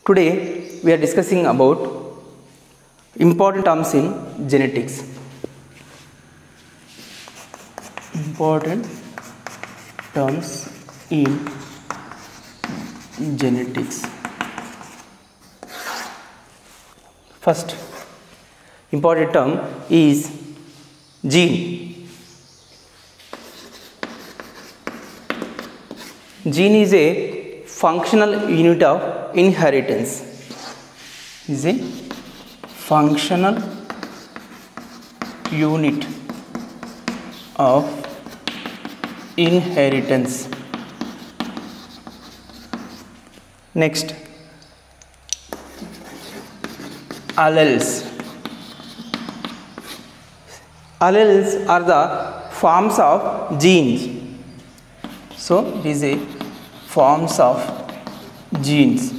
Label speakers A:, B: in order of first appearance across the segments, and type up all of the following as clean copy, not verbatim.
A: Today we are discussing about important terms in genetics. Important terms in genetics. First important term is gene. Gene is a functional unit of inheritance. Is a functional unit of inheritance. Next, alleles. Alleles are the forms of genes. So it is a forms of genes.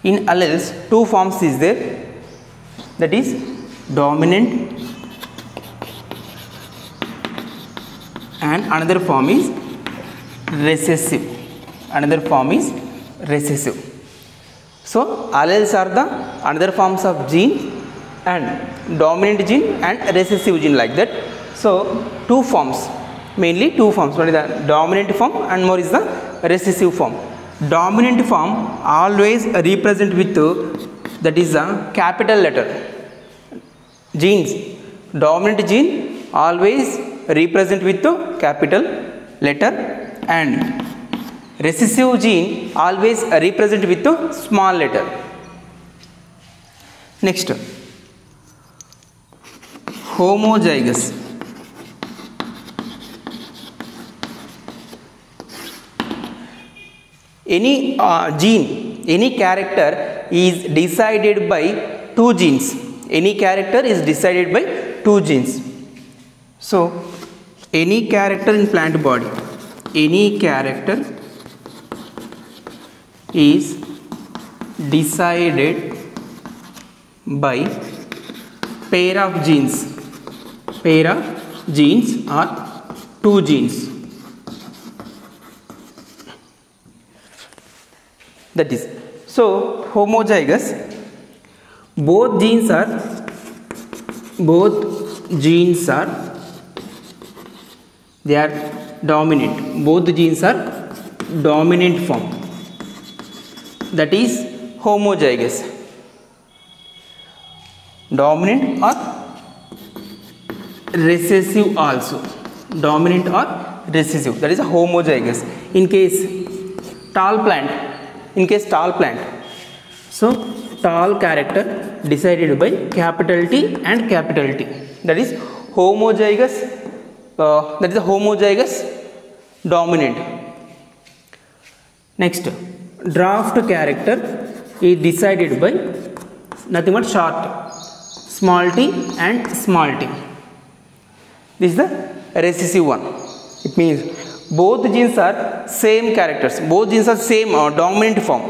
A: In alleles, two forms is there, that is dominant and another form is recessive. Another form is recessive. So alleles are the another forms of gene, and dominant gene and recessive gene, like that. So two forms, mainly two forms. One is the dominant form and more is the recessive form. Dominant form always represent with that is a capital letter. Genes, dominant gene always represent with the capital letter, and recessive gene always represent with the small letter. Next, homozygous. Any gene, any character is decided by two genes. Any character is decided by two genes. So any character in plant body, any character is decided by pair of genes. Pair of genes or two genes. That is, so homozygous, both genes are they are dominant. Both genes are dominant form. That is homozygous. Dominant or recessive also. Dominant or recessive. That is a homozygous. In case tall plant. So tall character decided by capital T and capital T. That is homozygous. That is a homozygous dominant. Next, draft character is decided by nothing but short, small t and small t. This is the recessive one. It means both genes are same characters. Both genes are same dominant form.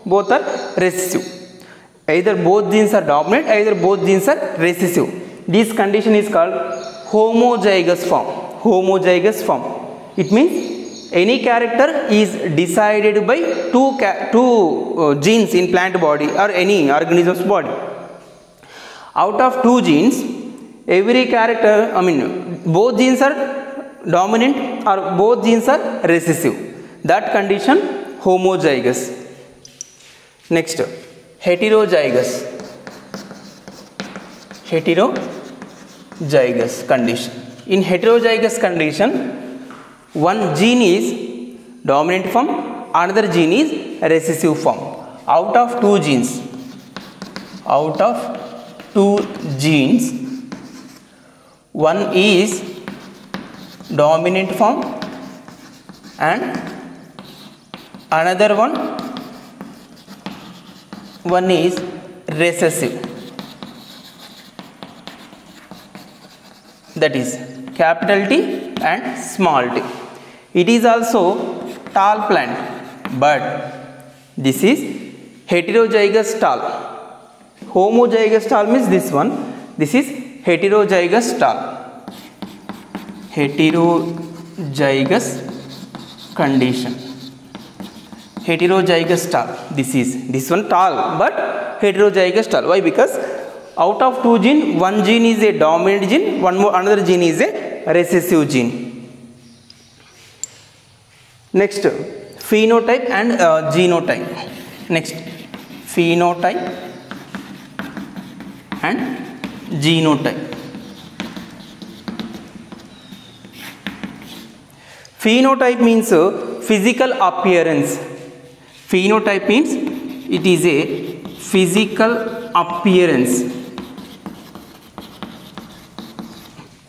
A: Both are recessive. Either both genes are dominant, either both genes are recessive. This condition is called homozygous form. Homozygous form. It means any character is decided by two genes in plant body or any organism's body. Out of two genes, every character, both genes are dominant or both genes are recessive. That condition homozygous. Next, heterozygous. Heterozygous condition. In heterozygous condition, one gene is dominant form, another gene is recessive form. Out of two genes, one is dominant form and another one is recessive. That is capital T and small t. It is also tall plant, but this is heterozygous tall. Homozygous tall means this one. This is heterozygous tall. Heterozygous condition. heterozygous tall. This one tall but heterozygous tall. Why? Because out of two gene, one gene is a dominant gene, another gene is a recessive gene. Next, phenotype and genotype. Next, phenotype and genotype. Phenotype means physical appearance. Phenotype means it is a physical appearance.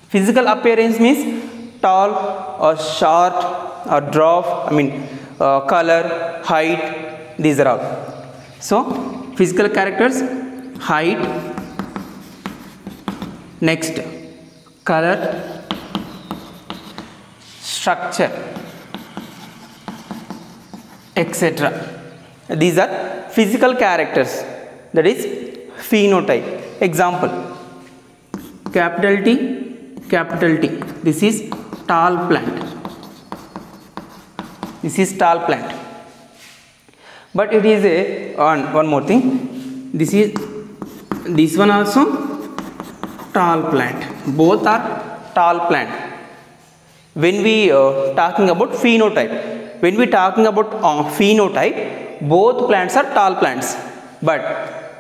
A: Physical appearance means tall or short or dwarf, color, height, these are all. So, physical characters, height, next, color, structure, etc. These are physical characters, that is phenotype. Example, capital T, this is tall plant. This is tall plant. But it is a one more thing. This one also tall plant. Both are tall plant. When we talking about phenotype, both plants are tall plants. But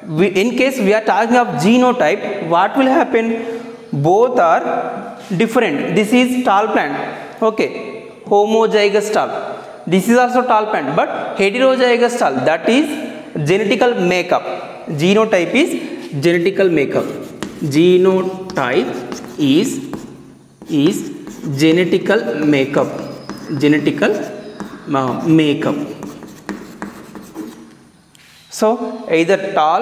A: in case we are talking of genotype, what will happen? Both are different. This is tall plant. Okay, homozygous tall. This is also tall plant, but heterozygous tall. That is genetical makeup. Genotype is genetical makeup. Genotype is genetical makeup. So either tall,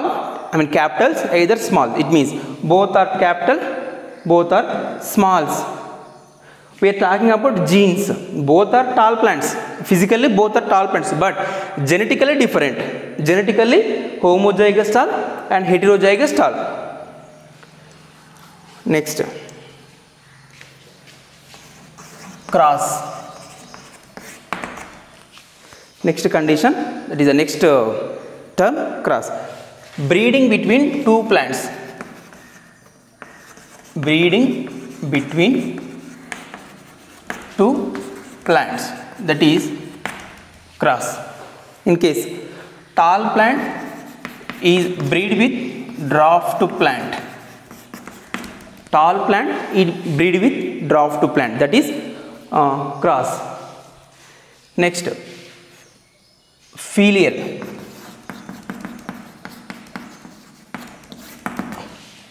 A: capitals, either small. It means both are capital, both are smalls. We are talking about genes. Both are tall plants. Physically both are tall plants, but genetically different. Genetically homozygous tall and heterozygous tall. Next, cross. Next condition, that is the next term, cross. Breeding between two plants. Breeding between two plants, that is cross. In case tall plant is breed with dwarf plant. Tall plant is breed with dwarf plant, that is cross. Next, filial.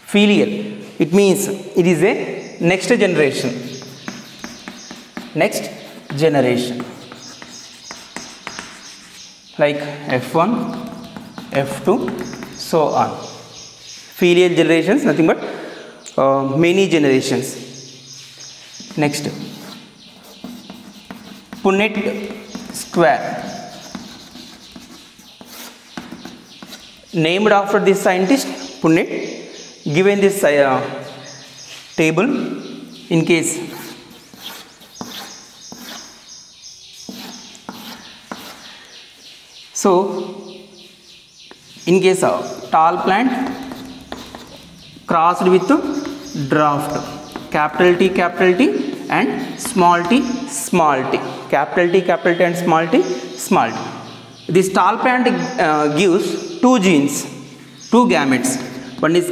A: Filial, it means it is a next generation. Next generation, like F1, F2, so on. Filial generations, nothing but many generations. Next, Punnett square, named after this scientist Punnett. Given this table, in case of tall plant crossed with dwarf, capital T and small t, capital T and small t. This tall plant gives two genes, two gametes. One is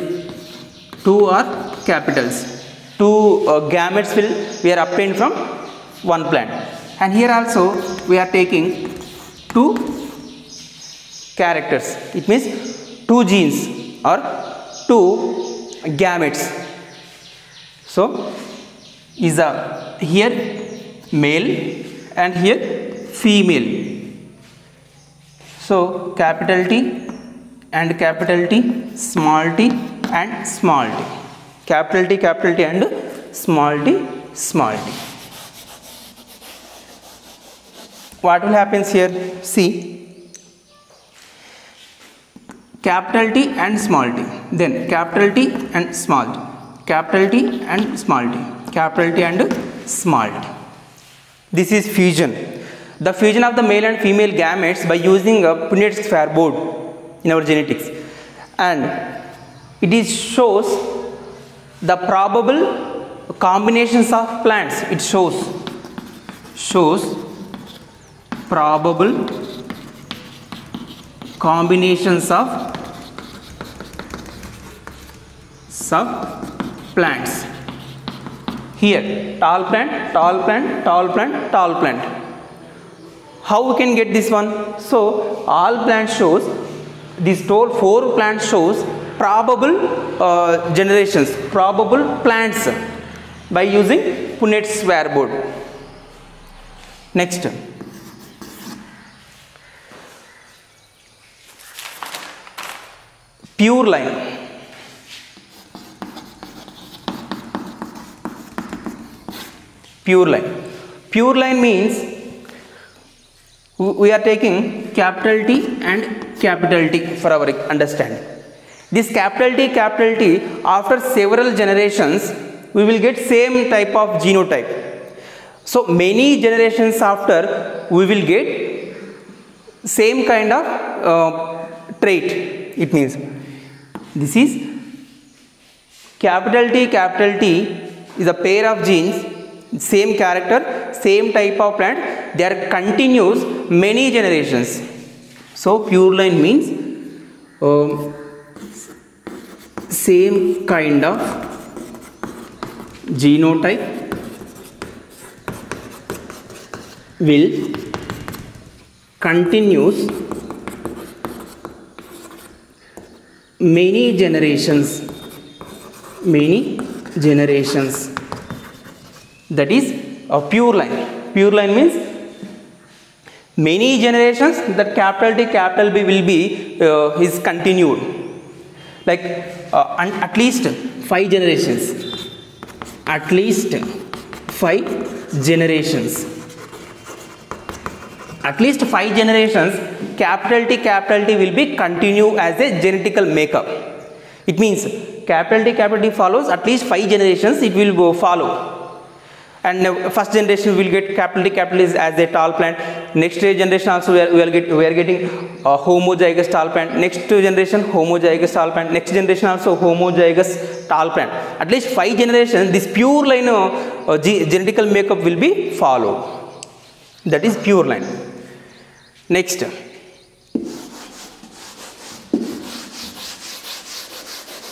A: two are capitals. Two gametes we are obtained from one plant. And here also we are taking two characters. It means two genes or two gametes. So is here male and here female. So capital T and capital T, small t and small t. Capital T and small t. What will happen here? See, capital T and small t, then capital T and small t, capital T and small t, capital T and small t. This is fusion. the fusion of the male and female gametes by using a Punnett square board in our genetics, and it is shows the probable combinations of plants. It shows probable combinations of plants. Here tall plant, tall plant, tall plant, tall plant. How we can get this one? So all plants shows, this total 4 plants shows probable generations, probable plants by using Punnett square board. Next, pure line. Pure line means we are taking capital T and capital T for our understanding. This capital T, after several generations we will get same type of genotype. So many generations after we will get same kind of trait. It means this is capital T is a pair of genes, same character, same type of plant, they are continuous many generations. So pure line means same kind of genotype will continuous many generations. That is a pure line. Pure line means many generations, that capital T, capital B will be is continued, like at least 5 generations. At least 5 generations. At least 5 generations, capital T will be continue as a genetical makeup. It means capital T follows at least 5 generations, it will follow. And first generation will get capital T is as a tall plant. Next generation also we are getting homozygous tall plant. Next generation homozygous tall plant. Next generation also homozygous tall plant. At least 5 generations, this pure line genetical makeup will be followed. That is pure line. Next,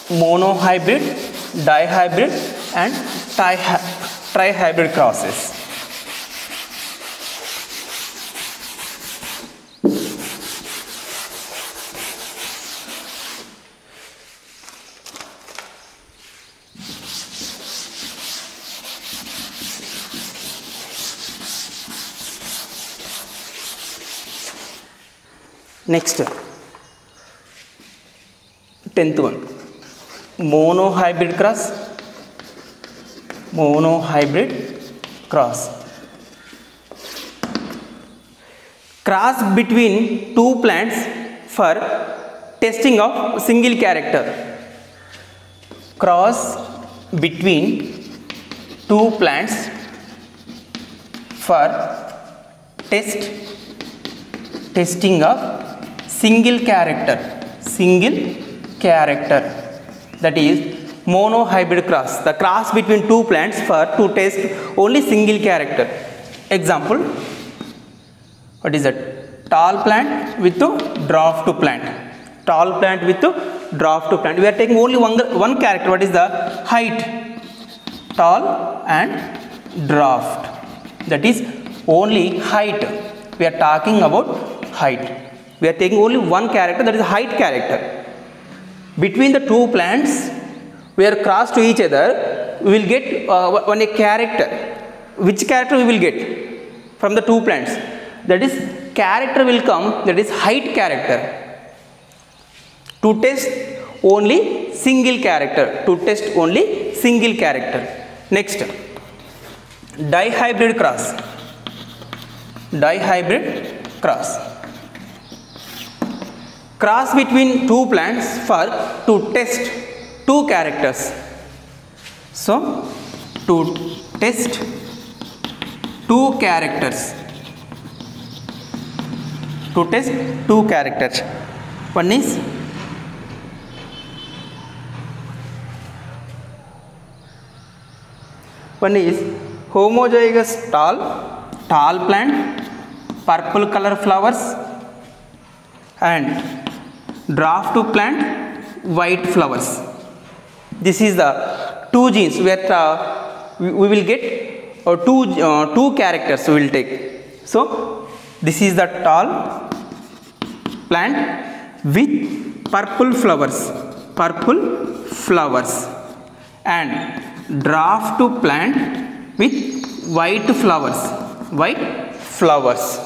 A: monohybrid, dihybrid and trihybrid crosses. Next, 10th one, monohybrid cross. Cross between 2 plants for testing of single character. Cross between 2 plants for testing of single character. That is monohybrid cross. The cross between 2 plants to test only single character. Example, what is that? Tall plant with dwarf plant. Tall plant with dwarf plant. We are taking only one character. What is the height? Tall and dwarf. That is only height. We are talking about height. We are taking only one character, that is height character. Between the 2 plants, we are crossed to each other, we will get one character. Which character we will get from the 2 plants? That is character will come, that is height character. To test only single character. Next, dihybrid cross. Cross between 2 plants to test 2 characters. So to test 2 characters. to test two characters. One is homozygous tall plant, purple color flowers, and draft plant, white flowers. This is the two genes where we will get two characters we will take. So this is the tall plant with purple flowers, and draft plant with white flowers.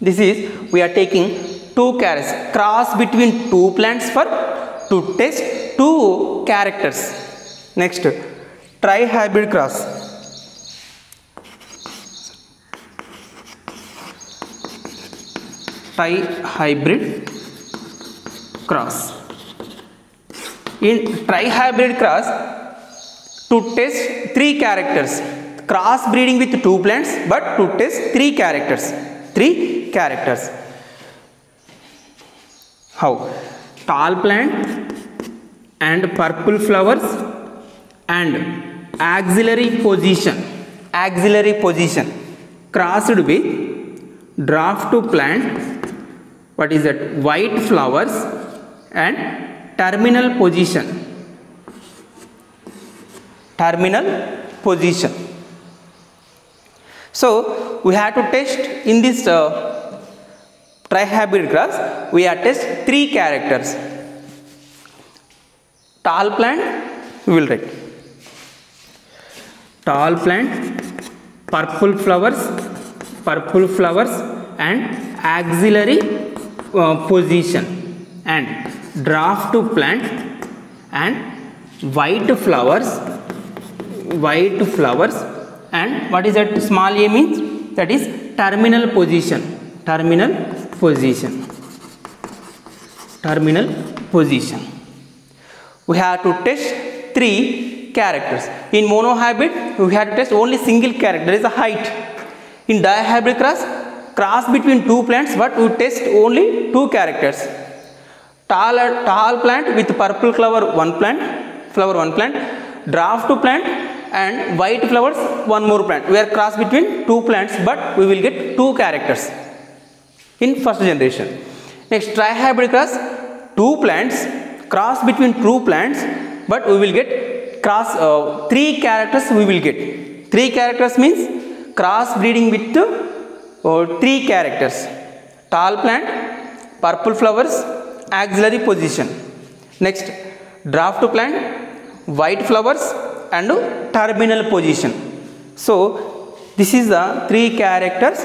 A: This is, we are taking two characters, cross between two plants to test two characters. Next, tri-hybrid cross. Tri-hybrid cross. In tri-hybrid cross, to test three characters, cross breeding with two plants, but to test three characters. How? Tall plant and purple flowers and axillary position crossed with draft plant, what is that, white flowers, and terminal position. So we have to test in this tri-hybrid cross, we have test three characters. Tall plant, we will write tall plant, purple flowers and axillary position, and draft plant and white flowers, and what is that small a means, that is terminal position. We have to test three characters. In monohybrid, we have to test only single character, that is the height. In dihybrid cross between two plants, but we test only two characters. Tall plant with purple flower one plant, draft plant and white flowers one more plant. We are cross between two plants, but we will get two characters in first generation. Next, tri-hybrid cross, two plants cross between two plants, but we will get three characters. We will get three characters means cross breeding with three characters: tall plant, purple flowers, axillary position. Next, draft plant, white flowers and terminal position. So this is the three characters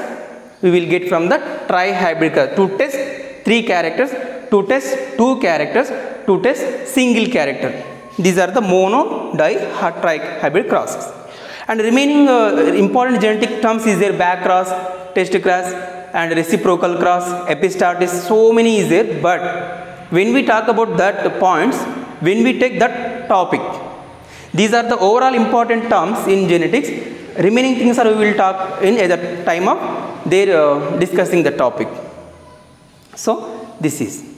A: we will get from the tri-hybrid cross. To test three characters, to test two characters, to test single character. These are the mono, di, tri-hybrid crosses. And remaining important genetic terms is there: back cross, test cross, and reciprocal cross, epistatis. So many is there, but when we talk about that points, when we take that topic, these are the overall important terms in genetics. Remaining things are we will talk in at the time of their discussing the topic. So this is.